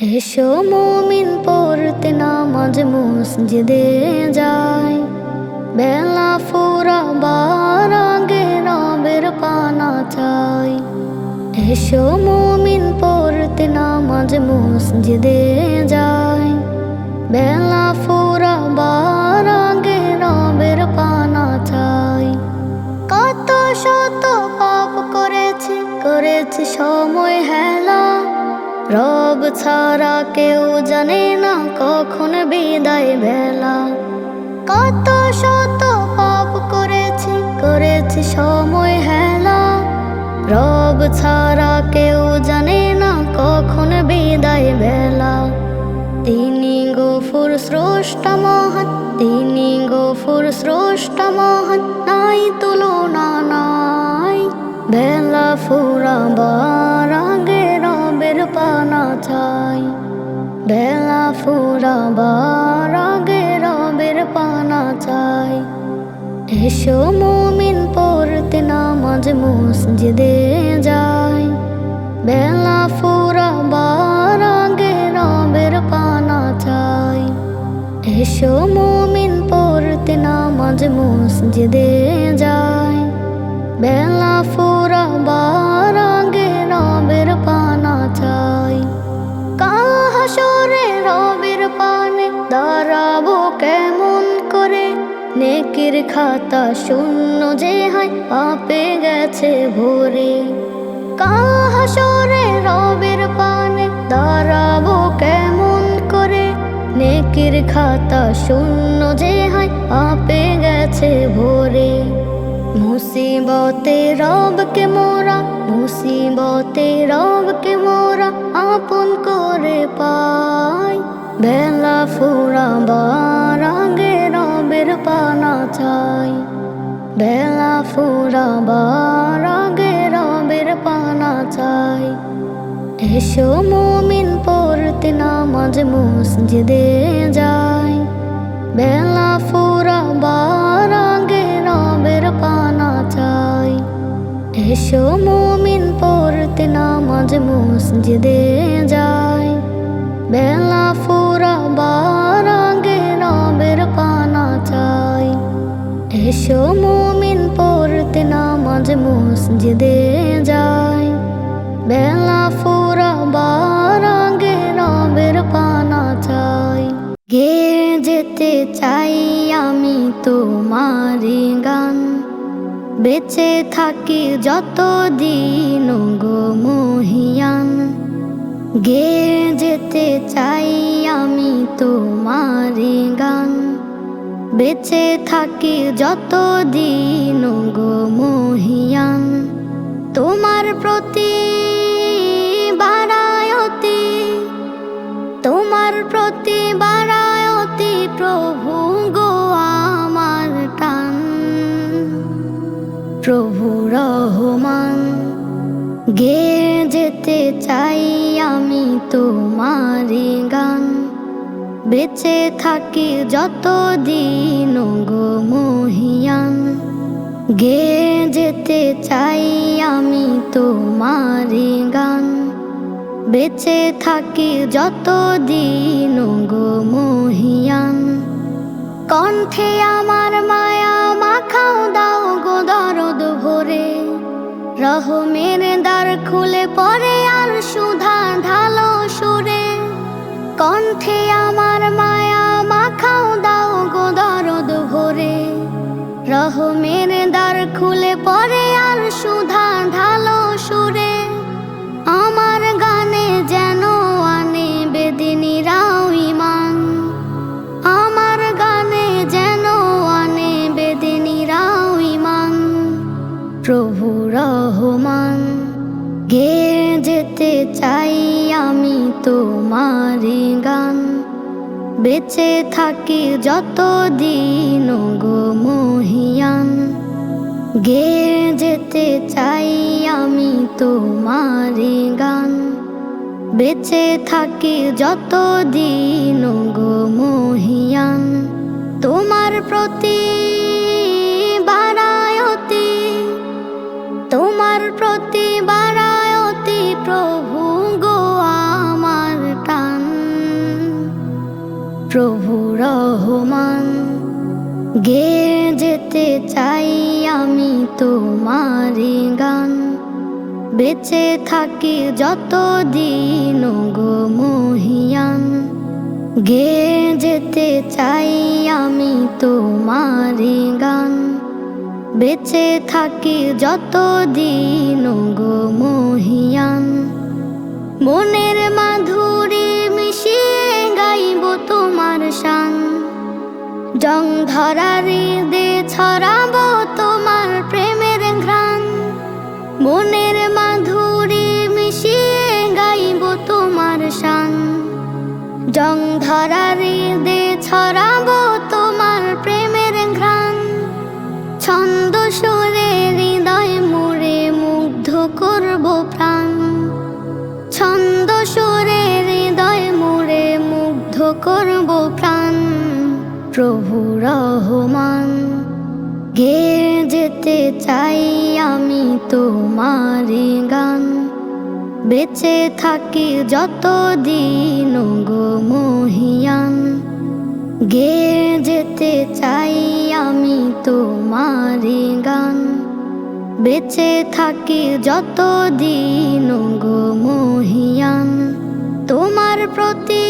এসো মুমিন পড়তে নামাজ মসজিদে যাই, বেলা ফুরাবার আগে রবের পানা চাই। এসো মুমিন পড়তে নামাজ মসজিদে যাই, বেলা ফুরাবার আগে রবের পানা চাই। কত শত পাপ করেছি সময় হেলা, রব ছাড়া কেউ জানে না কখন বিদায় বেলা। কত শত পাপ করেছি সময় হেলা, রব ছাড়া কেউ জানে না কখন বিদায় বেলা। তিনি গফুর স্রষ্টা মহান, তিনি গফুর স্রষ্টা মহান, নাই তুলনা নাই। বেলা ফুরাবার আগে রবের পানা চাই, বেলা ফুরাবার আগে রবের পানা চাই। এসো মুমিন পড়তে নামাজ মসজিদে যাই, বেলা ফুরাবার আগে রবের পানা চাই। এসো মুমিন পড়তে নামাজ মসজিদে যাই, বেলা ফুরাবার আগে রবের পানা চাই। কাল হাসরে রবের পানে দাঁড়াবো কেমন করে, নেকির খাতা শূন্য যে হয় পাপে গেছে ভরে। কাল হাসরে রবের পানে দাঁড়াবো কেমন করে, নেকির খাতা শূন্য যে হয় পাপে গেছে ভরে। মুসিবতে রবকে মোরা, মুসিবতে রবকে মোরা আপন করে পাই। বেলা ফুরাবার আগে রবের পানা চাই, বেলা ফুরাবার আগে রবের পানা চাই। এসো মুমিন পড়তে নামাজ মসজিদে যাই, বেলা ফুরাবার আগে রবের পানা চাই। এসো মুমিন পড়তে নামাজ মসজিদে যাই, বেলা ফুরাবার আগে রবের পানা চাই। এসো মুমিন পড়তে নামাজ মসজিদে যাই, বেলা ফুরাবার আগে রবের পানা চাই। গে যেতে চাই আমি তোমারি গান, বেঁচে থাকি যত দিন গো মহিয়ান। গে যেতে চাই আমি তোমারি গান, বেঁচে থাকি যত দিন গো মহিয়ান। তোমার প্রতি বারায়তি, তোমার প্রতি বারায়তি প্রভু গো আমার টান। প্রভু রহমান, গে যেতে চাই আমি তোমারি গান, বেঁচে থাকি যত দিন গো মহিয়ান। গে যেতে চাই আমি তোমারি গান, বেঁচে থাকি যত দিন গো মহিয়ান। কণ্ঠে আমার মায়া মাখাও দাও গো দরদ ভরে, রহমের দ্বার খুলে পড়ে আর সুধা ঢালো সুরে। কণ্ঠে আমার মায়া মাখাও দাও গো দরদ ভরে, রহমের দ্বার খুলে পড়ে আর সুধা ঢালো সুরে। আমার গানে যেন আনে বেদিনীরাও ঈমান, আমার গানে যেন আনে বেদিনীরাও ঈমান। প্রভু রহমান, গে যেতে চাই আমি তোমারি গান, বেঁচে থাকি যত দিন গো মহিয়ান। গে যেতে চাই আমি তোমারি গান, বেঁচে থাকি যত দিন গো মহিয়ান। তোমার প্রতি বারায়তি, তোমার প্রতি বারায়তি প্রভু গো আমার টান। প্রভু রহমান। গেয়ে যেতে চাই আমি তোমারি গান, বেঁচে থাকি যতদিন গো মহিয়ান। গেয়ে যেতে চাই আমি তোমারি গান, বেঁচে থাকি যতদিন গো মহিয়ান। মনের মাধুরী মিশিয়ে গাইব তোমার শান, জং ধরা হৃদে ছড়াবো তোমার প্রেমের ঘ্রাণ। মনের মাধুরী মিশিয়ে গাইব তোমার শান, জং ধরা হৃদে ছড়াবো তোমার প্রেমের ঘ্রাণ। ছন্দ সুরে হৃদয় মুড়ে মুগ্ধ করব প্রাণ, ছন্দ সুরে হৃদয় মুড়ে মুগ্ধ করব প্রাণ। প্রভু রহমান। গেয়ে যেতে চাই আমি তোমারি গান, বেঁচে থাকি যতদিন গো মহিয়ান। গেয়ে যেতে চাই আমি তোমারি গান, বেঁচে থাকি যতদিন গো মহিয়ান। তোমার প্রতি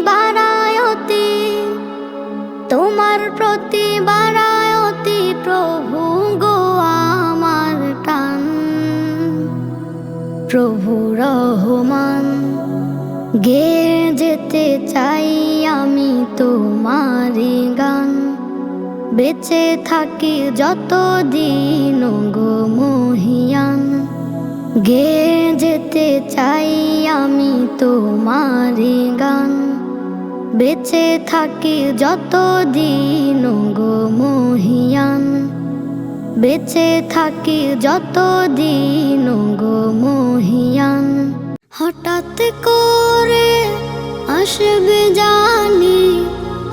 বারায়তি, তোমার প্রতি বারায়তি প্রভু গো আমার টান। প্রভু রহমান। গেয়ে যেতে চাই আমি তোমারি গান, বেঁচে থাকি যতদিন গো মহিয়ান। গেয়ে যেতে চাই আমি তোমারি গান, বেঁচে থাকি যতদিন গো মহিয়ান। বেঁচে থাকি যতদিন গো মহিয়ান। হঠাৎ করে আসবে জানি,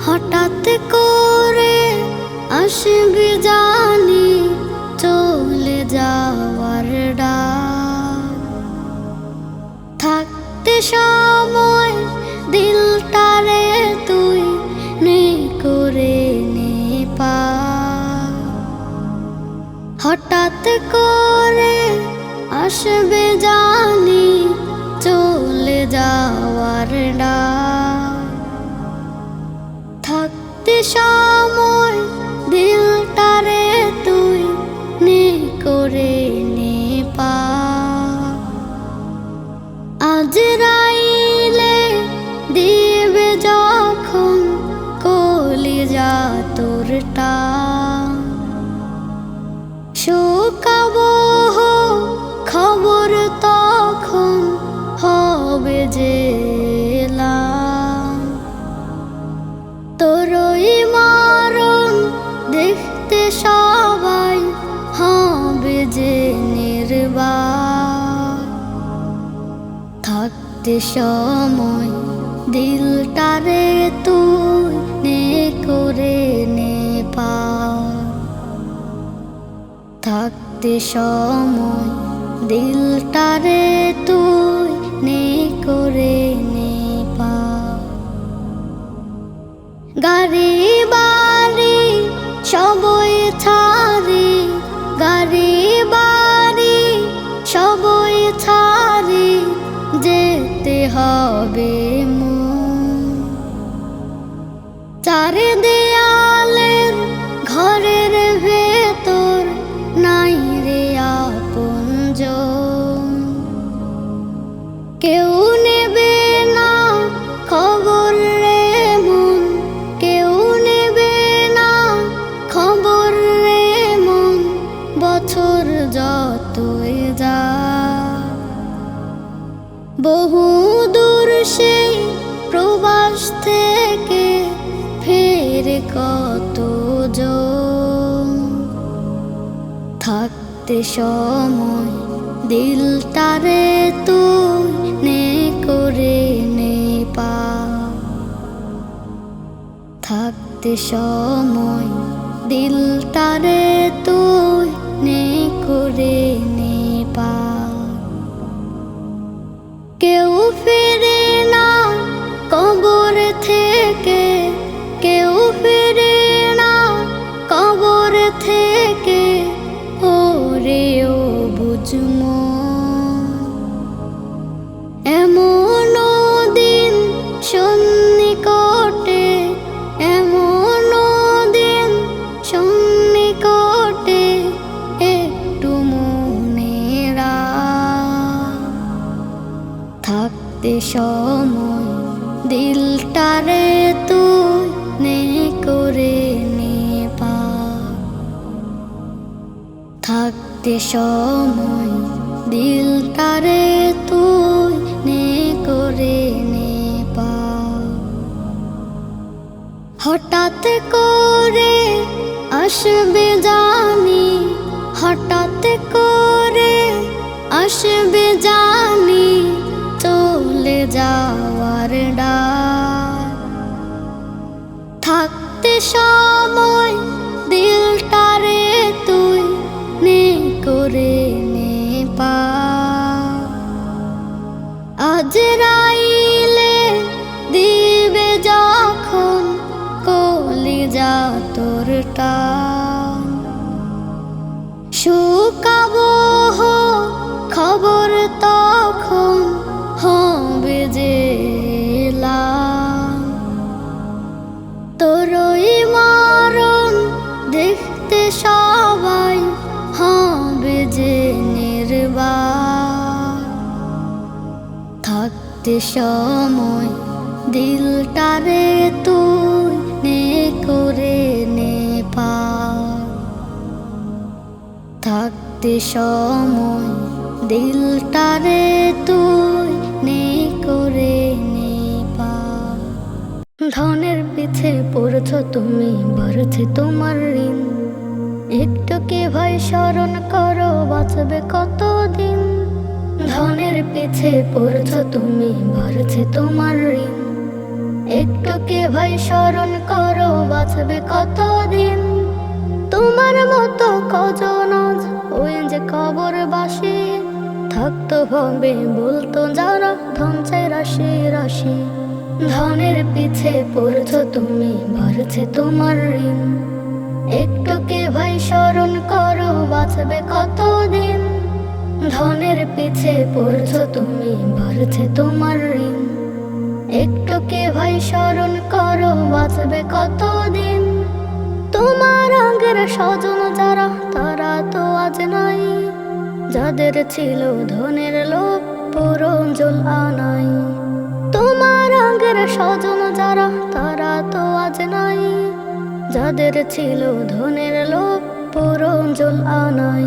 হঠাৎ করে আসবে জানি চলে যাওয়ার ডাক। থাকতে সময় দিলটারে তুই নেই করে নে পা। হঠাৎ করে আসবে জানি চলে যাওয়ার ডাক। থাকতে সময় দিলটারে তুই নে করে নে পা। আজরাইলে দিবে যখন কলিজা তোর টান, শোকাবো খবর তখন হবে যে এলাম। তোরই মরণ দেখতে সবাই হবে যে নির্বাক। থাকতে সময় দিলটারে তুই নে করে নে পা। থাকতে সময় দিলটারে তুই নে করে নে পা। গাড়ি বাড়ি সবই ছাড়ি, গাড়ি বাড়ি সবই ছাড়ি যেতে হবে মন। চার দেয়ালের ঘরের ভেতর নাই রে আপনজন। কেউ নেবে না খবর রে মন, কেউ নেবে না খবর রে মন। বছর যতই যা বহু দূর সেই প্রবাস থেকে ফেরে কতজন। থাকতে সময় দিলটারে তুই নে করে নে পা। থাকতে সময় দিলটারে তুই নে করে নে পা। কেউ ফেরে না কবর থেকে সময় দিলটারে তুই নে করে নে পার। থাকতে সময় দিলটারে তুই নে করে নে পার। হঠাৎ করে আসবে জানি, হঠাৎ করে আসবে জানি চলে যাওয়ার ডাক। থাকতে সময় দিলটারে তুই নে করে নে পার। আজরাইলে দিবে যখন কলিজা তোর টান, শুকাবো খবর তখন হবে যে এলাম। তোরই মরণ দেখতে সবাই হবে যে নির্বাক। থাকতে সময় দিলটারে তুই নে করে নে পার। থাকতে সময় দিলটারে তুই নে করে নে পার। ধনের পিছে পড়ছ তুমি, বাড়ছে তোমার ঋণ। একটু কি ভাই স্মরণ করো, বাঁচবে কতদিন। ধনের পিছে পড়ছ তুমি, বাড়ছে তোমার ঋণ। একটু কি ভাই স্মরণ করো, বাঁচবে কতদিন। তোমার মতো কজন আজ ওই যে কবরবাসী, থাকতো ভাবে বলতো যারা ধন চাই রাশি রাশি। ধনের পিছে পড়ছ তুমি, বাড়ছে তোমার ঋণ। একটু কি ভাই স্মরণ করো, বাঁচবে কতদিন। ধনের পিছে পড়ছ তুমি, বাড়ছে তোমার ঋণ। একটু কি ভাই স্মরণ করো, বাঁচবে কতদিন। তোমার আগের স্বজন যারা, তারা তো আজ নাই। যাদের ছিল ধনের লোভ পুরঞ্জল আনাই। তোমার আগের স্বজন যারা, তারা তো আজ নাই। যাদের ছিল ধনের লোভ পুরঞ্জল আনাই।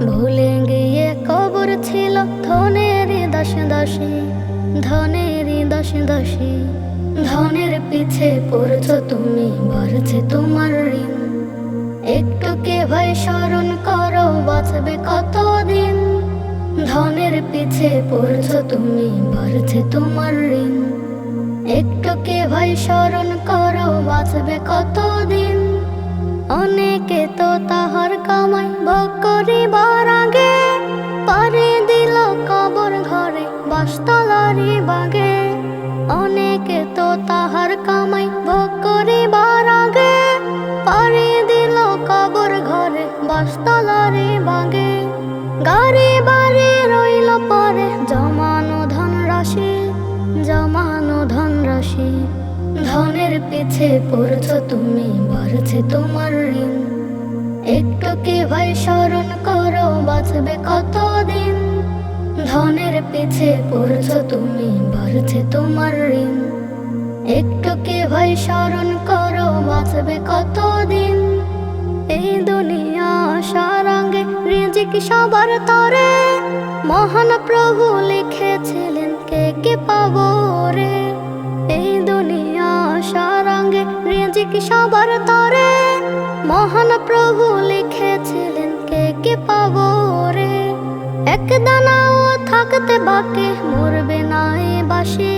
ভুলে গিয়ে কবর ছিল ধনের দাসী দাসী, ধনের দাসী দাসী। ধনের পিছে পড়ছ তুমি, বাড়ছে তোমার ঋণ। একটু কে ভাই স্মরণ করো, বাঁচবে কতদিন। ধনের পিছে পড়ছ তুমি, বাড়ছে তোমার ঋণ। একটু কে ভাই স্মরণ করো, বাঁচবে কতদিন। অনেকে তো তাহার কামাই ভোগ করিবার আগে পারে দিল কবর ঘরে বাসতলারি বাগে। অনেকে তো তাহার কামাই ভোগ করিবার আগে পারে দিল কবর ঘরে বাসতলারি বাগে। গাড়ি বাড়ি রইল পরে জমানো ধন রাশি, জমানো ধন রাশি। ধনের পিছে পড়ছ তুমি, বাড়ছে তোমার ঋণ। একটু কি ভাই স্মরণ করো, বাঁচবে কতদিন। ধনের পিছে পড়ছ তুমি, বাড়ছে তোমার ঋণ। একটু কি ভাই স্মরণ করো, বাঁচবে কতদিন। এই দুনিয়া আসার আগে রিজিক সবার তরে মহান প্রভু লিখেছিলেন কে কে পাবো রে। এই দুনিয়া আসার আগে রিজিক সবার তরে মহান প্রভু লিখেছিলেন কে কে পাবো রে। এক দানাও থাকতে বাকি মরবে নাই বাসি,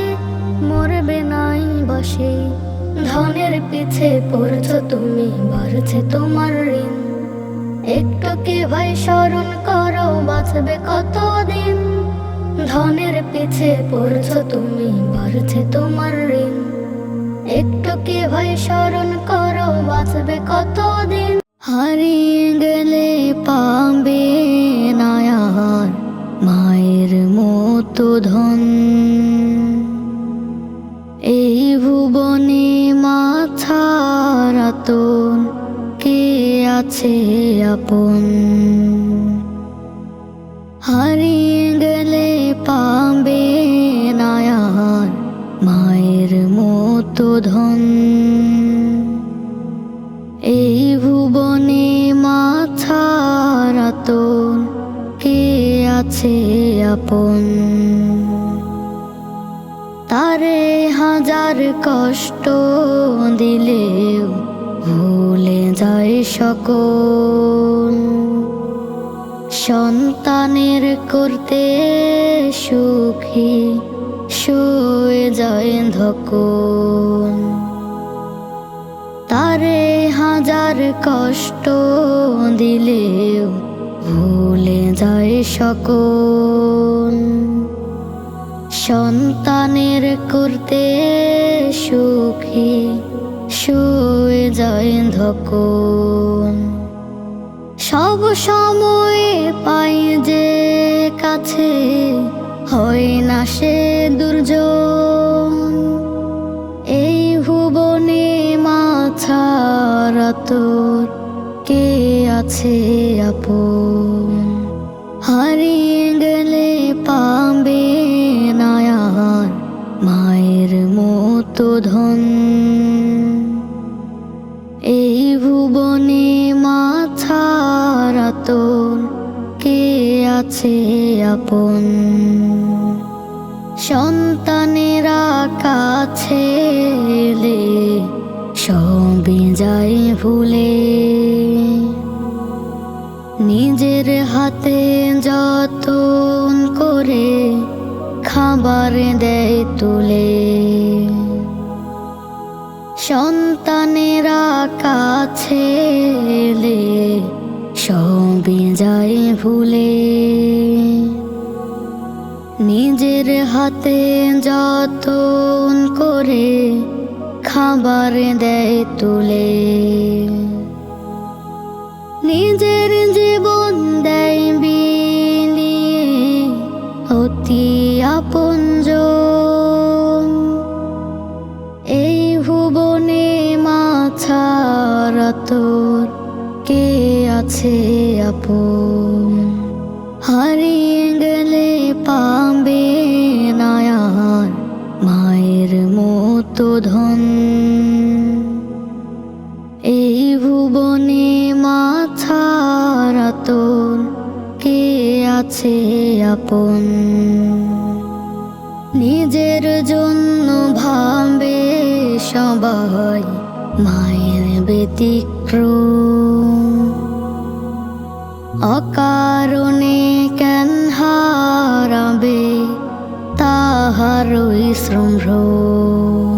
মরবে নাই বাসি। ধনের পিছে পড়ছ তুমি, বাড়ছে তোমার ঋণ। একটু কি ভাই স্মরণ করো, বাঁচবে কতদিন। ধনের পিছে পড়ছ তুমি, বাড়ছে তোমার ঋণ। একটু কি ভাই স্মরণ করো, বাঁচবে কতদিন। হারিয়ে গেলে পাবে না আর মায়ের মতো ধন। এই ভুবনে মা ছাড়া তোর কে আছে আপন। হারিয়ে গেলে পাবে না মতো ধন। এই ভুবনে মা ছাড়া তোর কে আছে আপন? তারে হাজার কষ্ট দিলেও ভুলে যায় সকল। সন্তানের করতে সুখী সয়ে যায় ধকল। তারে হাজার কষ্ট দিলেও ভুলে যায় সকল। সন্তানের করতে সুখী সয়ে যায় ধকল। সব সময় পাই যে কাছে, হয় না সে দুর্জন। এই ভুবনে মা ছাড়া তোর কে আছে আপন? হারিয়ে গেলে পাবে না আর মায়ের মতো ধন। এই ভুবনে মা ছাড়া তোর কে আছে আপন? সন্তানেরা কাছে এলে সবই যায় ভুলে। নিজের হাতে যতন করে খাবার দেয় তুলে। সন্তানেরা কাছে এলে সবই যায় ভুলে। নিজের হাতে যতন করে খাবার দেয় তুলে। নিজের জীবন দেয় বিলিয়ে অতি আপনজন। এই ভুবনে মা ছাড়া তোর কে আছে আপন? হারিয়ে গেলে পাবে না আর মায়ের মতো ধন। এই ভুবনে মা ছাড়া তোর কে আছে আপন? নিজের জন্য ভাবে সবাই মায়ের ব্যতিক্রম। অকারণে কেন হারাবে তাহারই শ্রমভ্রম।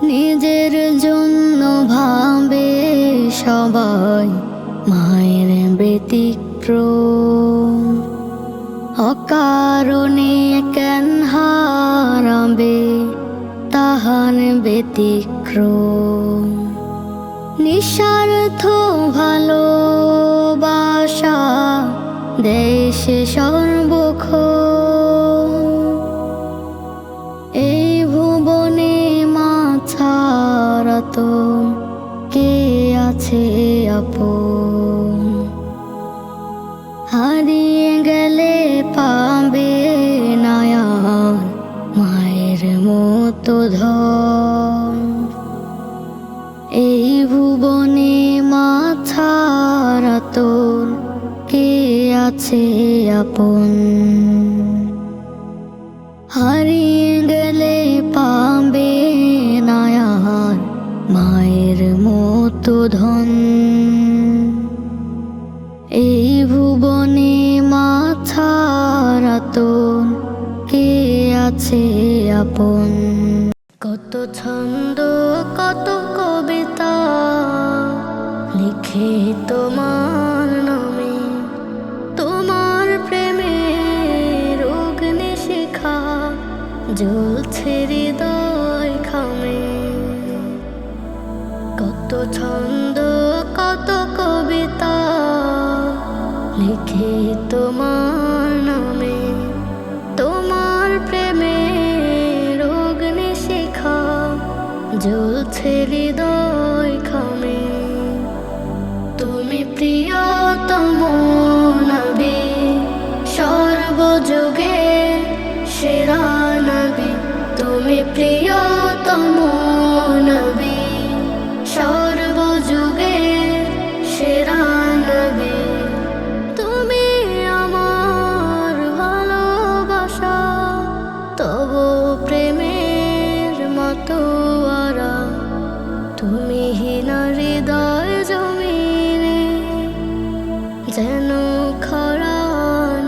নিজের জন্য ভাবে সবাই মায়ের ব্যতিক্রম। অকারণে কেন হারাবে তাহার ব্যতিক্রম। নিঃস্বার্থ ভালোবাসা দেশে সর্বক্ষণ। এই ভুবনে মা ছাড়া তোর কে আছে আপন? হারিয়ে গেলে পাবে না আর মায়ের মতো ধন। এই ভুবনে মা ছাড়া তোর কে আছে আপন? হারিয়ে গেলে পাবে না আর মায়ের মতো ধন। এই ভুবনে মা ছাড়া তোর কে আছে আপন? কত ছন্দ কত কবিতা লিখে তোমার নামে। তোমার প্রেমের অগ্নি শিখা জ্বলছে হৃদয় খামে। কত ছন্দ কত কবিতা লিখে তোমার নামে। তোমার প্রেমের অগ্নি শিখা জ্বলছে হৃদয় খামে। তুমি প্রিয়তম নবী, সর্বযুগে সেরা নবী। তুমি প্রিয় প্রিয়তম নবী, সর্বযুগের সেরা নবী। তুমি আমার ভালোবাসা, তবু প্রেমের মতোয়ারা। তুমি হীনা হৃদয় জমিনে যেন খরা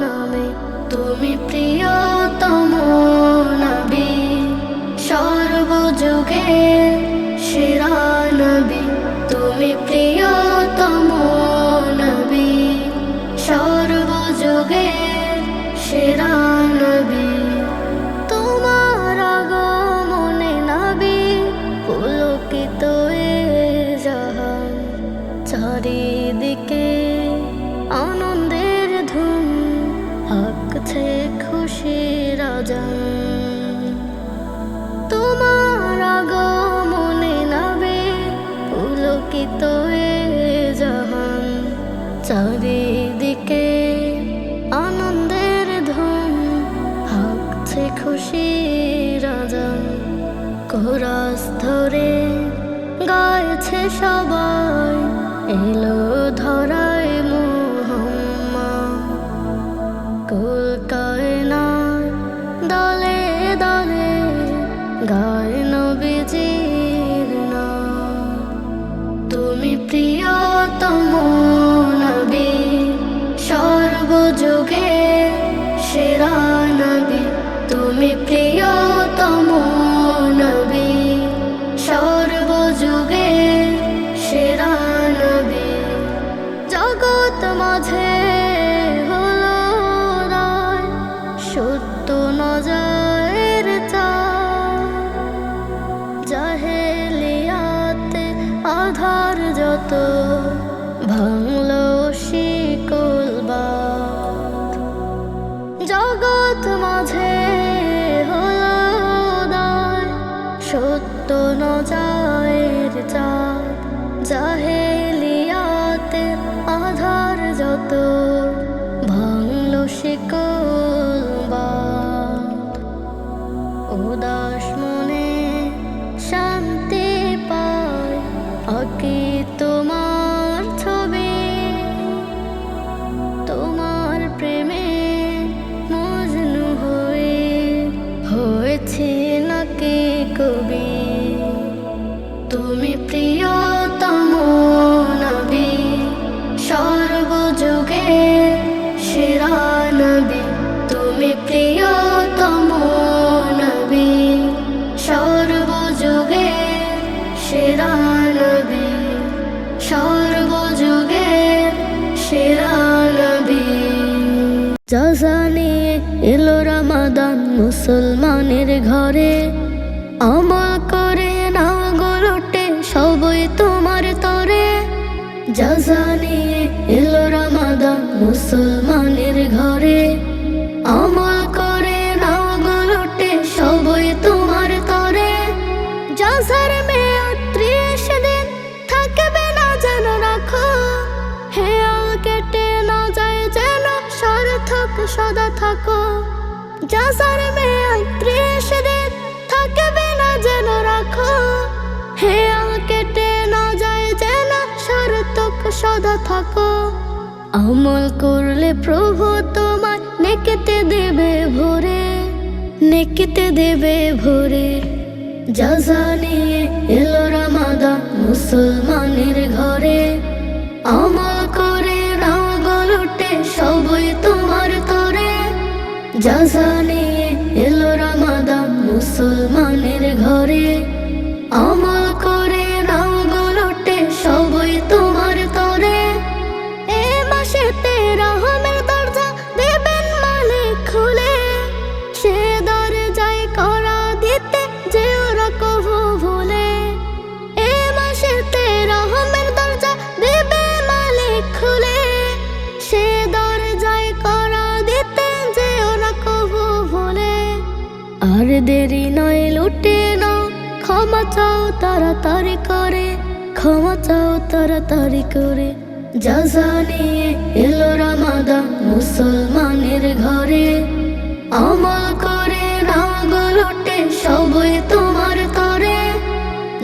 নামে। তুমি প্রিয়তম নবী, সর্বযুগের সেরা নবী। তুমি প্রিয়তম নবী, সর্বযুগের সেরা নবী। তোমার আগমনে নবী পুলকিত এ জাহান, চারিদিকে আনন্দের ধুম, আঁকছে খুশির আজান। তোমার আগমনে নবী পুলকিত এ জাহান, চারিদিকে আনন্দের ধুম, আঁকছে খুশির আজান। কোরাস ধরে গাইছে সবাই, এলো ধরায় মুহাম্মদ। কুল কায়নাত দলে দলে গায় নবীজির নাম। তুমি প্রিয়তম নবী, সর্বযুগের সেরা নবী। তুমি প্রিয়তম নবী, সর্বযুগের সেরা নবী। জগৎ মাঝে হলো উদয়, সত্য নজরের চাঁদ। জাহেলিয়াতে আধার যত ভাঙলো শিকল বাঁধ। জগৎ মাঝে হলো উদয়, সত্য নজরের চাঁদ। জাহেলিয়াতে আধার যত ভাঙলো শিকল বাঁধ। উদাস মনে শান্তি পায়, আঁকি তোমার ছবি। তোমার প্রেমে মজনু হয়েছে নাকি কবি। তুমি প্রিয়তম নবী, সর্বযুগের সেরা নবী। তুমি প্রিয়তম নবী, সর্বযুগের সেরা নবী। সর্বযুগের সেরা নবী। যাজা নিয়ে এলো রমাদান মুসলমানের ঘরে, আমল করে না গোলটে সবই তোমার তরে। যাজা নিয়ে এলো রমাদান মুসলমানের ঘরে, আমল করে না গোলটে সবই তোমার তরে। যাজার মেয়াদ 30 দিন, থাকবে না যেন রাখো। হেয়াল কেটে না যায় যেন, সার্থক সদা থাকো। যাজার মেয়াদ 30 দিন, থাকবে না যেন রাখো। হেয়াল কেটে না যায় যেন, সার্থক সদা থাকো। আমল করলে প্রভু তোমায় নেকিতে দেবে ভরে, নেকিতে দেবে ভরে। যাজা নিয়ে এলো রমাদান মুসলমানের ঘরে, আমল করে না গোলটে সবই তোমার তরে। যাজা নিয়ে এলো রমাদান মুসলমানের ঘরে, আমল করে না গোলটে সবই তোমার তরে। এ মাসেতে রহমের দরজা দেবেন মালিক খুলে, সে দরজায় করা দিতে যে ওরা কভু ভুলে। এ মাসেতে রহমের দরজা দেবে মালিক খুলে, সে দরজায় করা দিতে যে ওরা কভু ভুলে। আর দেরি নয় লুটে নাও, ক্ষমা চাও তাড়াতাড়ি করে, ক্ষমা চাও তাড়াতাড়ি করে। যাজা নিয়ে এলো রমাদান মুসলমানের ঘরে, আমল করে না গোলটে সবই তোমার তরে।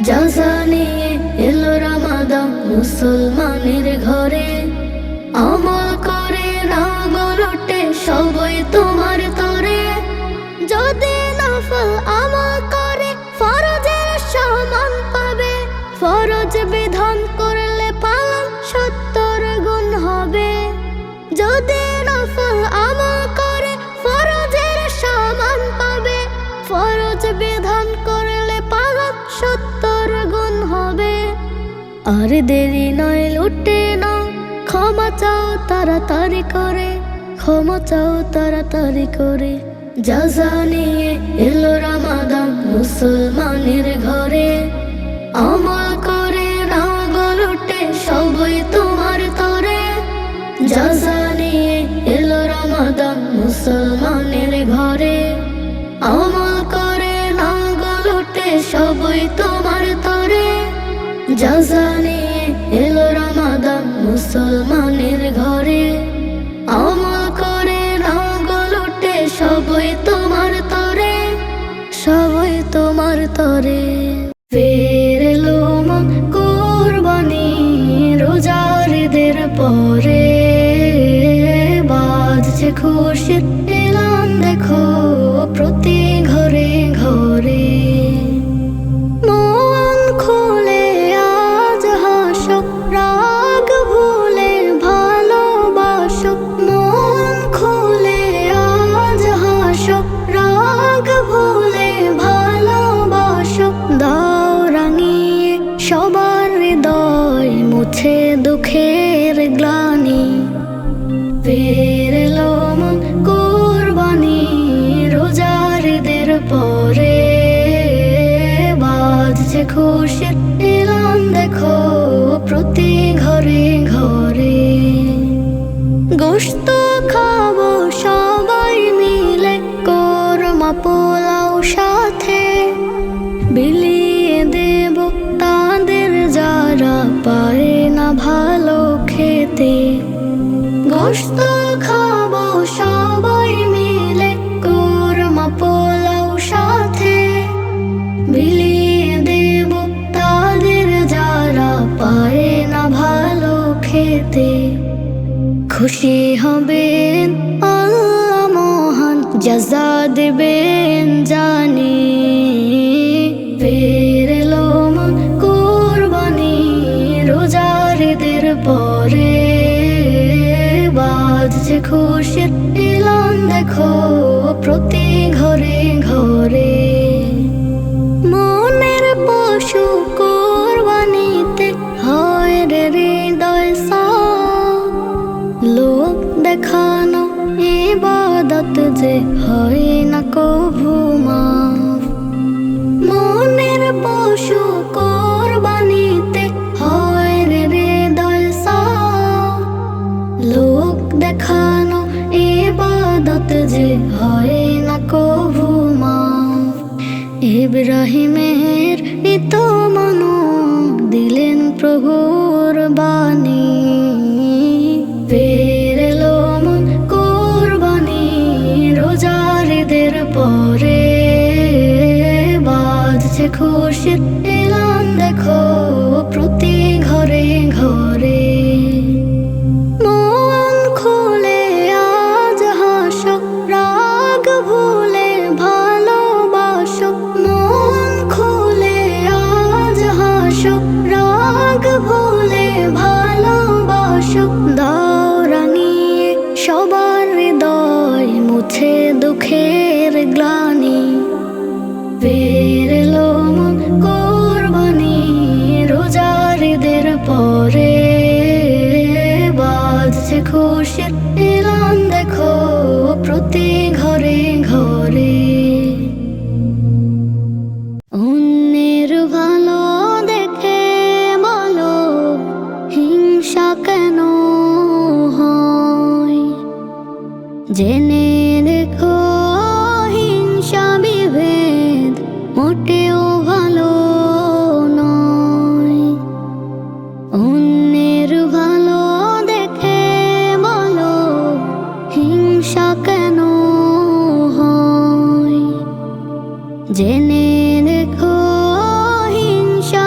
যাজা নিয়ে এলো রমাদান মুসলমানের ঘরে, আমল করে না গলটে সবই তোমার তরে। যদি নফল আমল করে ফরজের সমান পাবে, ফরজ বিধান করলে পালন 70 গুণ হবে। যদি নফল আমল করে ফরজের সমান পাবে, ফরজ বিধান করলে পালন 70 গুণ হবে। আর দেরি নয় লুটে নাও, ক্ষমা চাও তাড়াতাড়ি করে, ক্ষমা চাও তাড়াতাড়ি করে। যাজা নিয়ে এলো রমাদান মুসলমানের ঘরে, আমল করে না গলটে সবই তোমার তরে। যাজা নিয়ে এলো রমাদান মুসলমানের ঘরে, আমল করে না গলটে সবই তোমার তরে। যাজা নিয়ে এলো রমাদান মুসলমানের ঘরে, আমল করে না গলটে সবই তোমার তরে, সবই তোমার তরে। ফের এলো মা কুরবানি রোজার ঈদের পরে, বাজছে খুশির এলান দেখো প্রতি ঘরে ঘরে। মন খুলে আজ হাসো, রাগ ভুলে ভালোবাসো। মন খুলে আজ হাসো, রাগ ভুলে ভালোবাসো। দাও রাঙিয়ে সবার হৃদয়, মুছে দুঃখের গ্লানি। ফের এলো মন কুরবানি রোজার ঈদের পরে, বাজছে খুশির এলান দেখো প্রতি ঘরে ঘরে। গোশত খাবো সবাই মিলে, কোরমা পোলাও সাথে, বিলিয়ে দেব তাদের যারা পারে না ভালো খেতে। গোশত খাবো সবাই মিলে, কোরমা পোলাও সাথে, বিলিয়ে দেব তাদের যারা পারে না ভালো খেতে। খুশি হবেন আল্লাহ মহান, যাজা দেবেন জানি। ফের এলো মা কুরবানি রোজার ঈদের পরে, বাজছে খুশির এলান দেখো প্রতি ঘরে ঘরে। মনের পশু কুরবানিতে হয় রে হৃদয় সাফ, লোক দেখানো ইবাদত যে হয় না কভু মাফ। মনের পশু কুরবানিতে হয় রে হৃদয় সাফ, লোক দেখানো ইবাদত যে হয় না কভু মাফ। ইব্রাহিমের তো মনো দিলেন প্রভুর বাণী, ফের এলো মন কুরবানি রোজার ঈদের পরে, বাজছে খুশির এলান দেখো প্রতি ঘরে ঘরে। মন খুলে আজ হাসো, রাগ ভুলে ভালোবাসো। মন খুলে আজ হাসো, রাগ ভুলে ভালোবাসো। দাও রাঙিয়ে সবার হৃদয়, মুছে দুঃখের গ্লানি। ফের এলো মন কুরবানি রোজার ঈদের পরে, বাজছে খুশির এলান দেখো প্রতি ঘরে ঘরে। অন্যের ভালো দেখে বলো হিংসা কেন হয়, জেনে রেখো হিংসা বিভেদ মোটেও ভালো নয়। অন্যের ভালো দেখে বলো হিংসা কেন হয়, জেনে রেখো হিংসা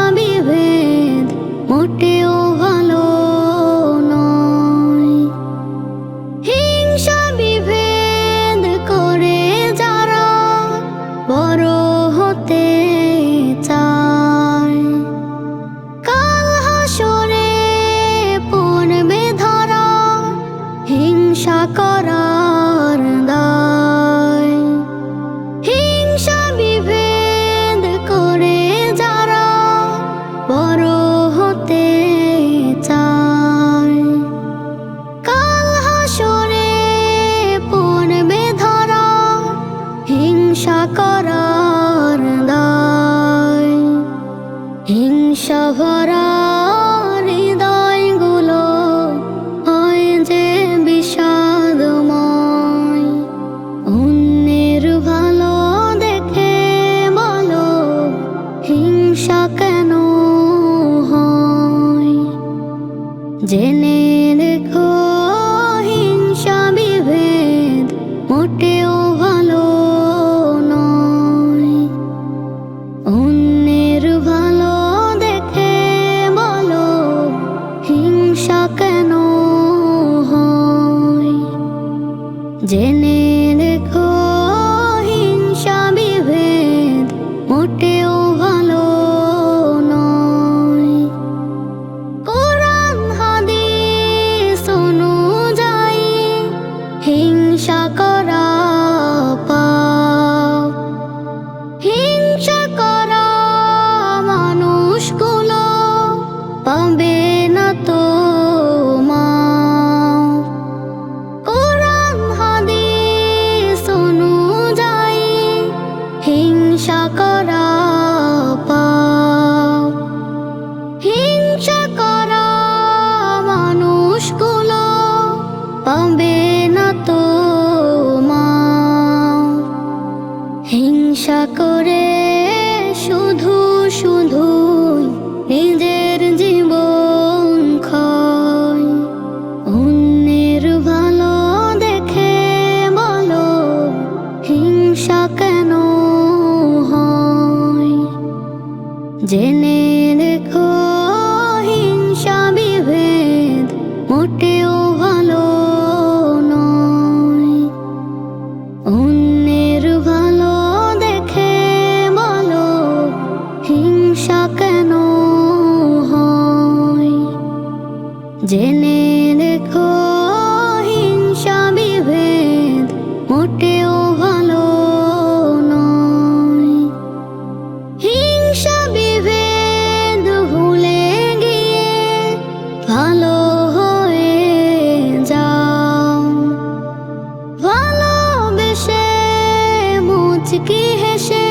হতে চায়। কাল হাসরে পড়বে ধরা হিংসা করার দায়। হিংসা বিভেদ করে যারা বড় হতে চায়। কাল হাসরে পড়বে ধরা হিংসা করার দায়। হিংসা ভরা হৃদয়গুলো হয় যে বিষাদময়। অন্যের ভালো দেখে বলো হিংসা কেন হয়। জেনে রেখো হিংসা বিভেদ মোটেও ভালো নয়। অন্যের ভালো দেখে বলো হিংসা কেন হয়। জেনে রেখো হিংসা বিভেদ মোটেও ভালো নয়। কোরআন হাদিস অনুযায়ী হিংসা করা পাপ। হিংসা করা মানুষগুলো পাবে না তো মাপ। কোরআন হাদিস অনুযায়ী হিংসা করা পাপ। হিংসা করা মানুষগুলো পাবে না তো মাপ। হিংসা করে শুধু শুধুই নিজের জীবন ক্ষয়। অন্যের ভালো দেখে বলো হিংসা কেন হয়। জেনে রেখো হিংসা বিভেদ মোটেও ভালো নয়। অন্যের ভালো দেখে বলো হিংসা কেন হয়। জেনে রেখো হিংসা বিভেদ মোটেও ভালো নয়। হিংসা বিভেদ ভুলে গিয়ে ভালো হয়ে যাও। ভালোবেসে মুচকি হেসে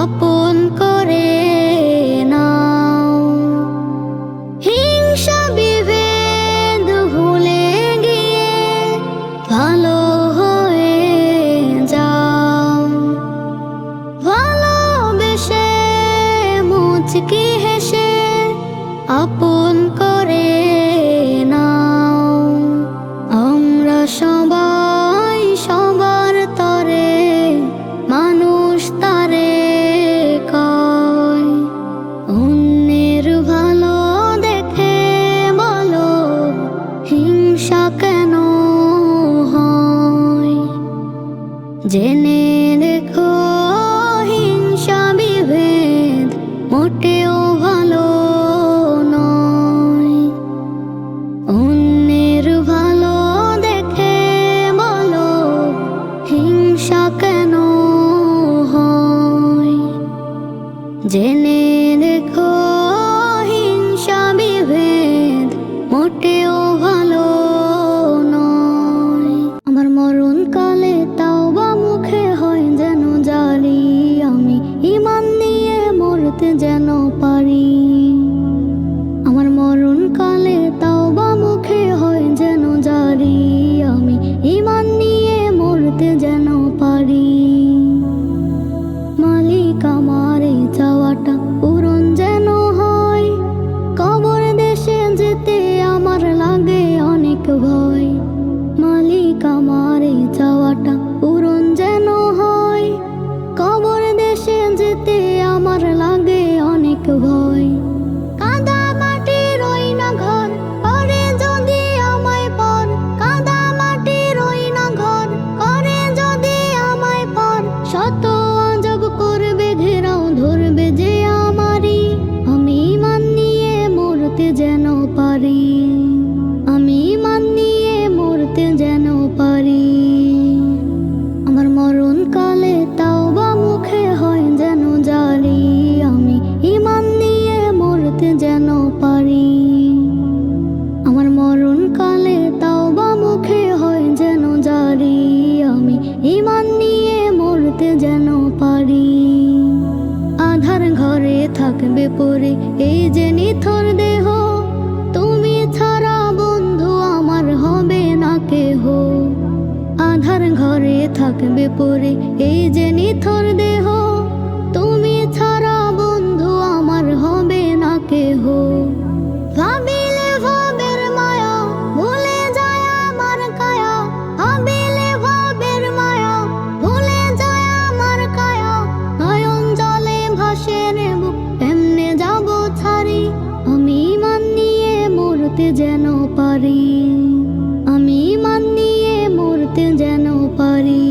আপন করে নাও। হিংসা বিভেদ ভুলে গিয়ে ভালো হয়ে যাও। ভালোবেসে মুচকি হেসে আপন করে নাও। আমরা সবাই সবার তরে মানুষ তারে কয়। অন্যের ভালো দেখে বলো হিংসা কেন হয়। জেনে রেখো হিংসা বিভেদ মোটেও ভালো নয়। অন্যের ভালো দেখে বলো হিংসা কেন হয়। জেনে রেখো হিংসা বিভেদ মোটেও ভালো নয়। আমার মরণকালে তাওবা মুখে হয় যেন জারি। আমি ঈমান নিয়ে মরতে যেন পারি। আমার মরণকালে তাওবা মুখে হয় যেন জারি। আমি ঈমান নিয়ে মরতে যেন পারি। মালিক আমার এই চাওয়াটা পূরণ যেন হয়। কবর দেশে যেতে আমার লাগে অনেক ভয়। মালিক আমার এই চাওয়াটা পূরণ যেন হয়। কবর দেশে যেতে আমার লাগে অনেক ভয়। থাকবে পরে এই যে নিথর দেহ, তুমি ছাড়া বন্ধু আমার হবে না কেহ। আধার ঘরে থাকবে পরে এই যে নিথর দেহ, তুমি ছাড়া বন্ধু আমার হবে না কেহ। ভাবিলে ভাবের মায়া ভুলে যায় আমার কায়া, ভাবিলে ভাবের মায়া ভুলে যায় আমার কায়া। নয়ন জলে ভাসে রে বুক এমনে যাব ছাড়ি, আমি মান নিয়ে মরতে যেন পারি, আমি মান নিয়ে মরতে যেন পারি।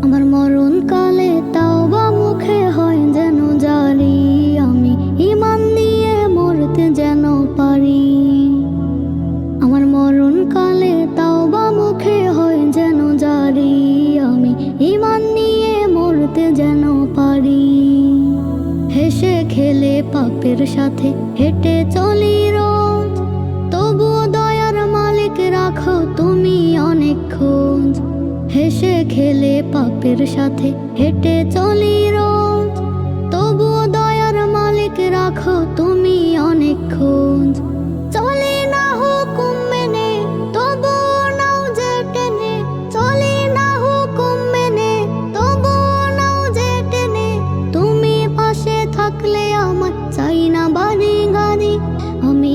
আমার মরণ কালে তাওবা মুখে হয় যেন জারি, আমি ঈমান নিয়ে মরতে যেন পারি। আমার মরণ কালে তাওবা মুখে হয় যেন জারি, আমি ঈমান নিয়ে মরতে যেন পারি। হেসে খেলে পাপের সাথে হেঁটে চলি রোজ, তবুও দয়ার মালিক রাখো তুমি অনেক খোঁজ। হেসে খেলে পাপের সাথে হেঁটে চলি রোজ, তবুও দয়ার মালিক রাখো তুমি অনেক খোঁজ।